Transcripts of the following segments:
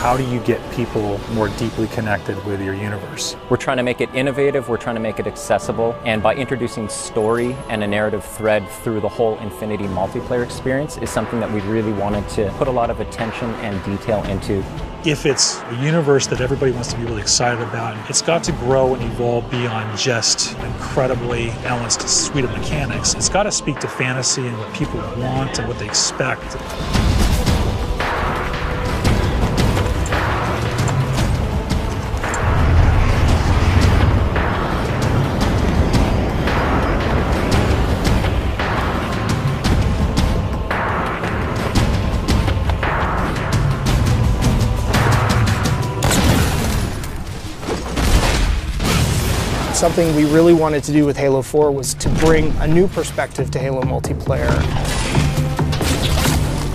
how do you get people more deeply connected with your universe? We're trying to make it innovative, we're trying to make it accessible, and by introducing story and a narrative thread through the whole Infinity multiplayer experience is something that we really wanted to put a lot of attention and detail into. If it's a universe that everybody wants to be really excited about, it's got to grow and evolve beyond just an incredibly balanced suite of mechanics. It's got to speak to fantasy and what people want and what they expect. Something we really wanted to do with Halo 4 was to bring a new perspective to Halo multiplayer.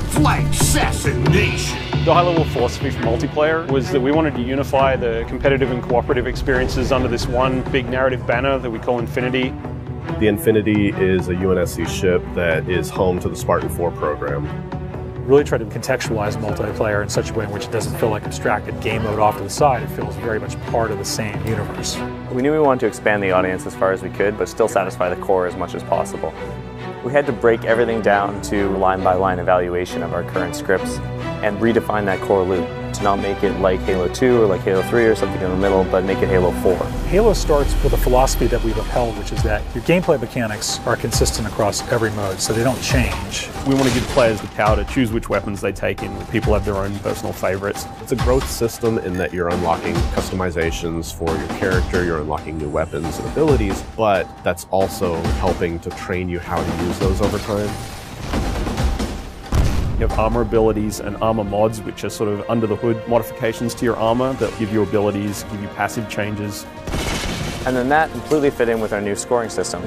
Flag assassination! The high-level philosophy for multiplayer was that we wanted to unify the competitive and cooperative experiences under this one big narrative banner that we call Infinity. The Infinity is a UNSC ship that is home to the Spartan 4 program. Really try to contextualize multiplayer in such a way in which it doesn't feel like abstracted game mode off to the side. It feels very much part of the same universe. We knew we wanted to expand the audience as far as we could, but still satisfy the core as much as possible. We had to break everything down to line-by-line evaluation of our current scripts and redefine that core loop to not make it like Halo 2 or like Halo 3 or something in the middle, but make it Halo 4. Halo starts with a philosophy that we've upheld, which is that your gameplay mechanics are consistent across every mode, so they don't change. We want to give players the power to choose which weapons they take in. People have their own personal favorites. It's a growth system in that you're unlocking customizations for your character, you're unlocking new weapons and abilities, but that's also helping to train you how to use those over time. You have armor abilities and armor mods, which are sort of under the hood modifications to your armor that give you abilities, give you passive changes. And then that completely fit in with our new scoring system.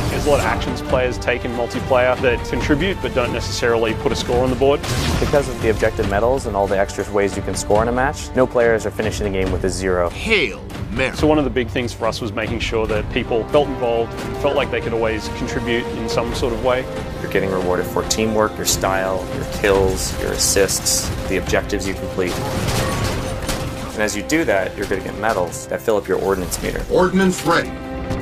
There's a lot of actions players take in multiplayer that contribute but don't necessarily put a score on the board. Because of the objective medals and all the extra ways you can score in a match, no players are finishing the game with a 0. Hail Mary. So one of the big things for us was making sure that people felt involved, felt like they could always contribute in some sort of way. You're getting rewarded for teamwork, your style, your kills, your assists, the objectives you complete. And as you do that, you're going to get medals that fill up your ordnance meter. Ordnance ready.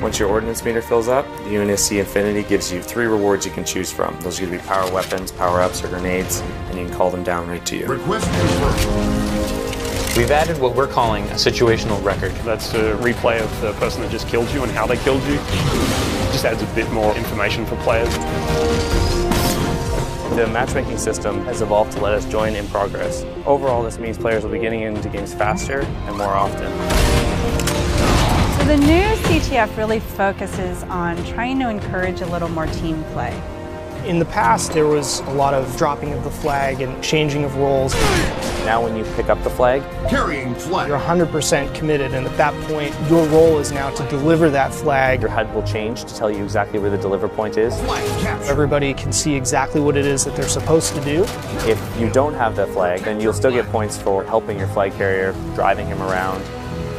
Once your ordnance meter fills up, the UNSC Infinity gives you 3 rewards you can choose from. Those are going to be power weapons, power-ups, or grenades, and you can call them down right to you. Request confirmed. We've added what we're calling a situational record. That's a replay of the person that just killed you and how they killed you. It just adds a bit more information for players. The matchmaking system has evolved to let us join in progress. Overall, this means players will be getting into games faster and more often. So the new CTF really focuses on trying to encourage a little more team play. In the past, there was a lot of dropping of the flag and changing of roles. Now when you pick up the flag, carrying flag, you're 100% committed, and at that point, your role is now to deliver that flag. Your HUD will change to tell you exactly where the deliver point is. Everybody can see exactly what it is that they're supposed to do. If you don't have that flag, then you'll still get points for helping your flag carrier, driving him around,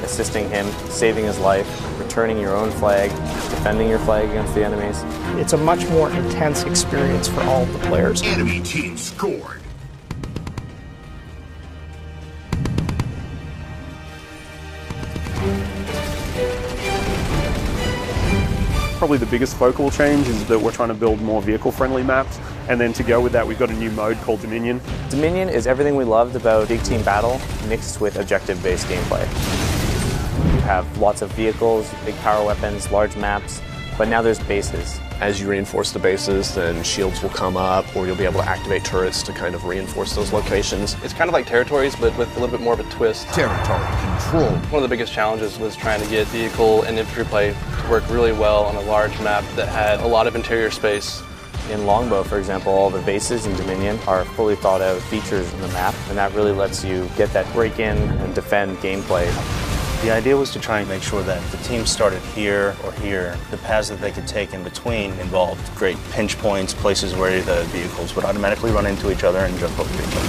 assisting him, saving his life, returning your own flag, defending your flag against the enemies. It's a much more intense experience for all of the players. Enemy team scored. Probably the biggest focal change is that we're trying to build more vehicle-friendly maps, and then to go with that we've got a new mode called Dominion. Dominion is everything we loved about big team battle mixed with objective-based gameplay. You have lots of vehicles, big power weapons, large maps, but now there's bases. As you reinforce the bases, then shields will come up, or you'll be able to activate turrets to kind of reinforce those locations. It's kind of like territories, but with a little bit more of a twist. Territory control. One of the biggest challenges was trying to get vehicle and infantry play to work really well on a large map that had a lot of interior space. In Longbow, for example, all the bases in Dominion are fully thought out features in the map, and that really lets you get that break-in and defend gameplay. The idea was to try and make sure that the team started here or here. The paths that they could take in between involved great pinch points, places where the vehicles would automatically run into each other and jump over each other.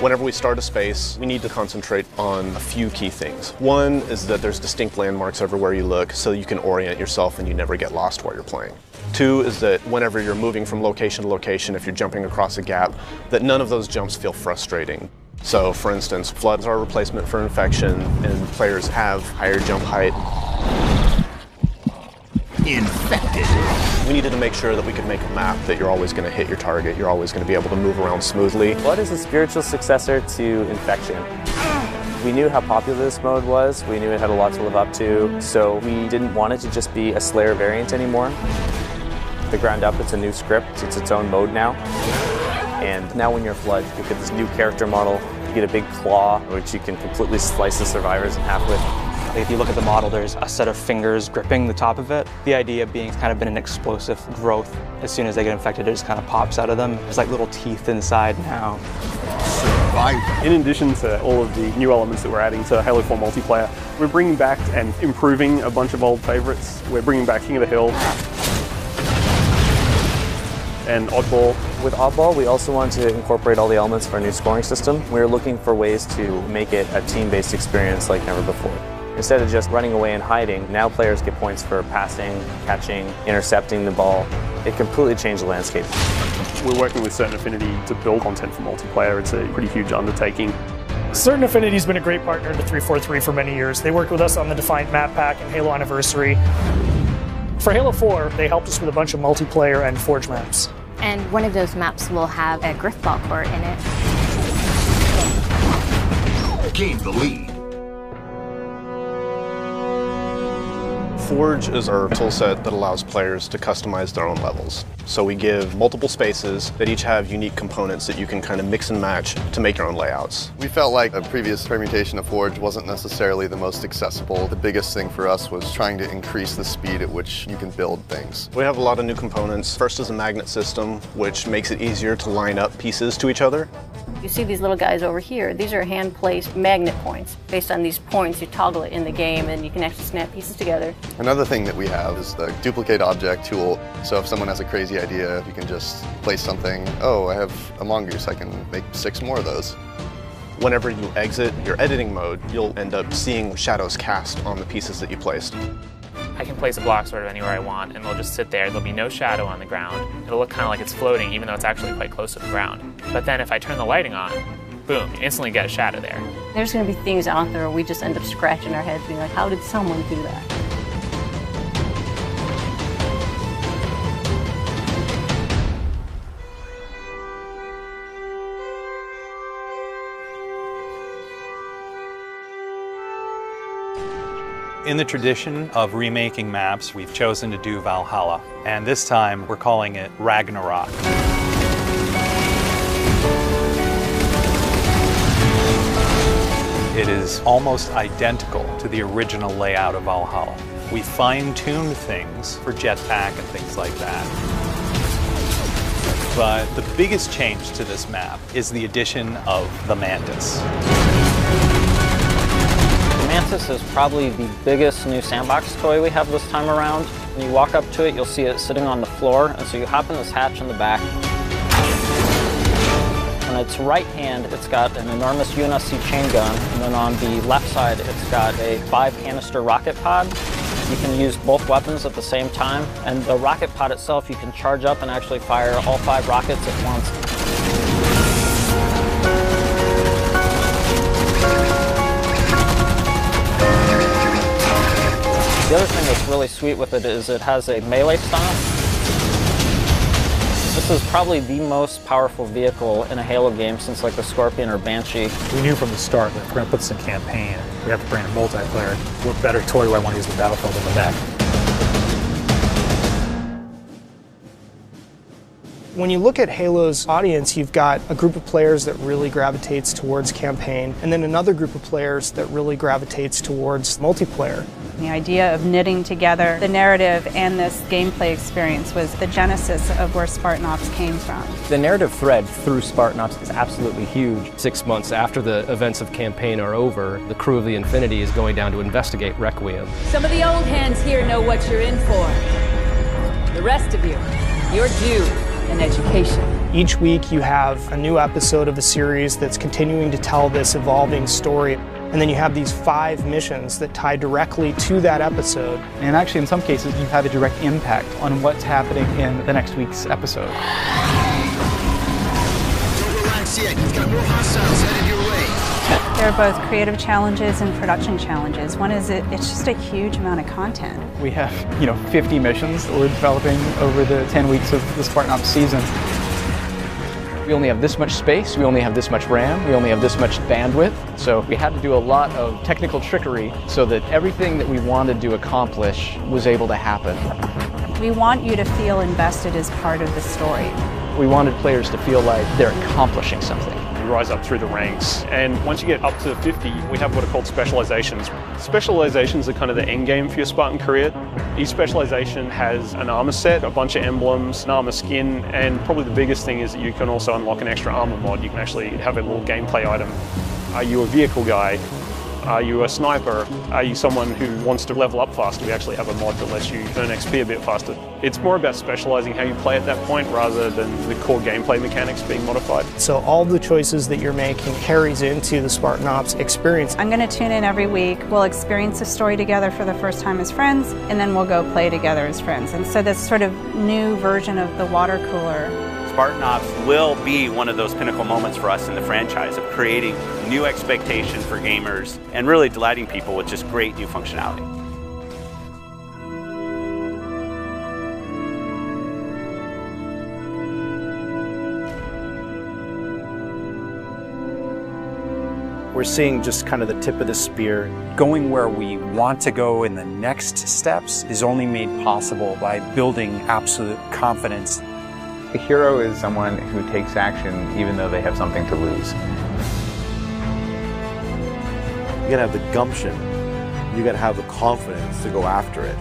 Whenever we start a space, we need to concentrate on a few key things. One is that there's distinct landmarks everywhere you look so you can orient yourself and you never get lost while you're playing. Two is that whenever you're moving from location to location, if you're jumping across a gap, that none of those jumps feel frustrating. So for instance, floods are a replacement for infection and players have higher jump height. Infected. We needed to make sure that we could make a map that you're always going to hit your target, you're always going to be able to move around smoothly. Flood is a spiritual successor to Infection. We knew how popular this mode was, we knew it had a lot to live up to, so we didn't want it to just be a Slayer variant anymore. The ground up, it's a new script, it's its own mode now. And now when you're Flood, you get this new character model, you get a big claw, which you can completely slice the survivors in half with. If you look at the model, there's a set of fingers gripping the top of it. The idea being it's kind of been an explosive growth. As soon as they get infected, it just kind of pops out of them. There's like little teeth inside now. Survivor. In addition to all of the new elements that we're adding to Halo 4 multiplayer, we're bringing back and improving a bunch of old favorites. We're bringing back King of the Hill and Oddball. With Oddball, we also want to incorporate all the elements of our new scoring system. We're looking for ways to make it a team-based experience like never before. Instead of just running away and hiding, now players get points for passing, catching, intercepting the ball. It completely changed the landscape. We're working with Certain Affinity to build content for multiplayer. It's a pretty huge undertaking. Certain Affinity has been a great partner to 343 for many years. They worked with us on the Defiant Map Pack and Halo Anniversary. For Halo 4, they helped us with a bunch of multiplayer and Forge maps. And one of those maps will have a Griffball core in it. Gain the lead. Forge is our toolset that allows players to customize their own levels. So we give multiple spaces that each have unique components that you can kind of mix and match to make your own layouts. We felt like a previous permutation of Forge wasn't necessarily the most accessible. The biggest thing for us was trying to increase the speed at which you can build things. We have a lot of new components. First is a magnet system, which makes it easier to line up pieces to each other. You see these little guys over here. These are hand-placed magnet points. Based on these points, you toggle it in the game and you can actually snap pieces together. Another thing that we have is the duplicate object tool. So if someone has a crazy idea, you can just place something. Oh, I have a mongoose, I can make 6 more of those. Whenever you exit your editing mode, you'll end up seeing shadows cast on the pieces that you placed. I can place a block sort of anywhere I want and they'll just sit there. There'll be no shadow on the ground. It'll look kind of like it's floating even though it's actually quite close to the ground. But then if I turn the lighting on, boom, you instantly get a shadow there. There's going to be things out there where we just end up scratching our heads being like, how did someone do that? In the tradition of remaking maps, we've chosen to do Valhalla, and this time we're calling it Ragnarok. It is almost identical to the original layout of Valhalla. We fine-tuned things for jetpack and things like that. But the biggest change to this map is the addition of the Mantis. The Mantis is probably the biggest new sandbox toy we have this time around. When you walk up to it, you'll see it sitting on the floor, and so you hop in this hatch in the back. On its right hand, it's got an enormous UNSC chain gun, and then on the left side, it's got a 5-canister rocket pod. You can use both weapons at the same time, and the rocket pod itself, you can charge up and actually fire all 5 rockets at once. The other thing that's really sweet with it is it has a melee stomp. This is probably the most powerful vehicle in a Halo game since like the Scorpion or Banshee. We knew from the start that if we're going to put this in campaign, we have to bring in multiplayer. What better toy do I want to use in the battlefield than the mech? When you look at Halo's audience, you've got a group of players that really gravitates towards campaign, and then another group of players that really gravitates towards multiplayer. The idea of knitting together the narrative and this gameplay experience was the genesis of where Spartan Ops came from. The narrative thread through Spartan Ops is absolutely huge. 6 months after the events of campaign are over, the crew of the Infinity is going down to investigate Requiem. Some of the old hands here know what you're in for. The rest of you, you're due an education. Each week you have a new episode of a series that's continuing to tell this evolving story. And then you have these 5 missions that tie directly to that episode. And actually, in some cases, you've had a direct impact on what's happening in the next week's episode. Don't relax yet. You've got more hostiles headed your way. There are both creative challenges and production challenges. One is it's just a huge amount of content. We have, 50 missions that we're developing over the 10 weeks of the Spartan Ops season. We only have this much space, we only have this much RAM, we only have this much bandwidth. So we had to do a lot of technical trickery so that everything that we wanted to accomplish was able to happen. We want you to feel invested as part of the story. We wanted players to feel like they're accomplishing something. You rise up through the ranks, and once you get up to 50, we have what are called specializations. Specializations are kind of the end game for your Spartan career. Each specialization has an armor set, a bunch of emblems, an armor skin, and probably the biggest thing is that you can also unlock an extra armor mod. You can actually have a little gameplay item. Are you a vehicle guy? Are you a sniper? Are you someone who wants to level up faster? We actually have a mod that lets you earn XP a bit faster. It's more about specializing how you play at that point rather than the core gameplay mechanics being modified. So all the choices that you're making carries into the Spartan Ops experience. I'm going to tune in every week. We'll experience a story together for the first time as friends, and then we'll go play together as friends. And so this sort of new version of the water cooler. Spartan Ops will be one of those pinnacle moments for us in the franchise of creating new expectation for gamers and really delighting people with just great new functionality. We're seeing just kind of the tip of the spear. Going where we want to go in the next steps is only made possible by building absolute confidence. A hero is someone who takes action even though they have something to lose. You gotta have the gumption. You gotta have the confidence to go after it.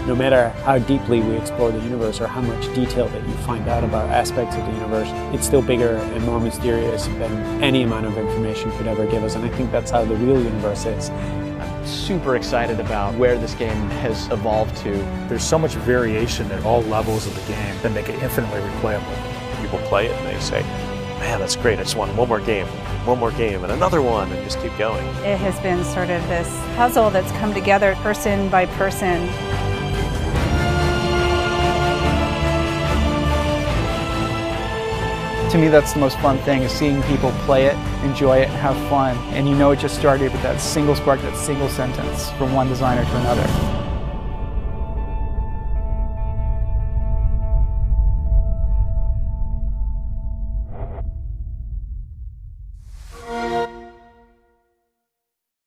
No matter how deeply we explore the universe or how much detail that you find out about aspects of the universe, it's still bigger and more mysterious than any amount of information could ever give us. And I think that's how the real universe is. Super excited about where this game has evolved to. There's so much variation at all levels of the game that make it infinitely replayable. People play it and they say, man, that's great, I just want one more game, and another one, and just keep going. It has been sort of this puzzle that's come together person by person. To me, that's the most fun thing, is seeing people play it, enjoy it, have fun. And you know it just started with that single spark, that single sentence from one designer to another.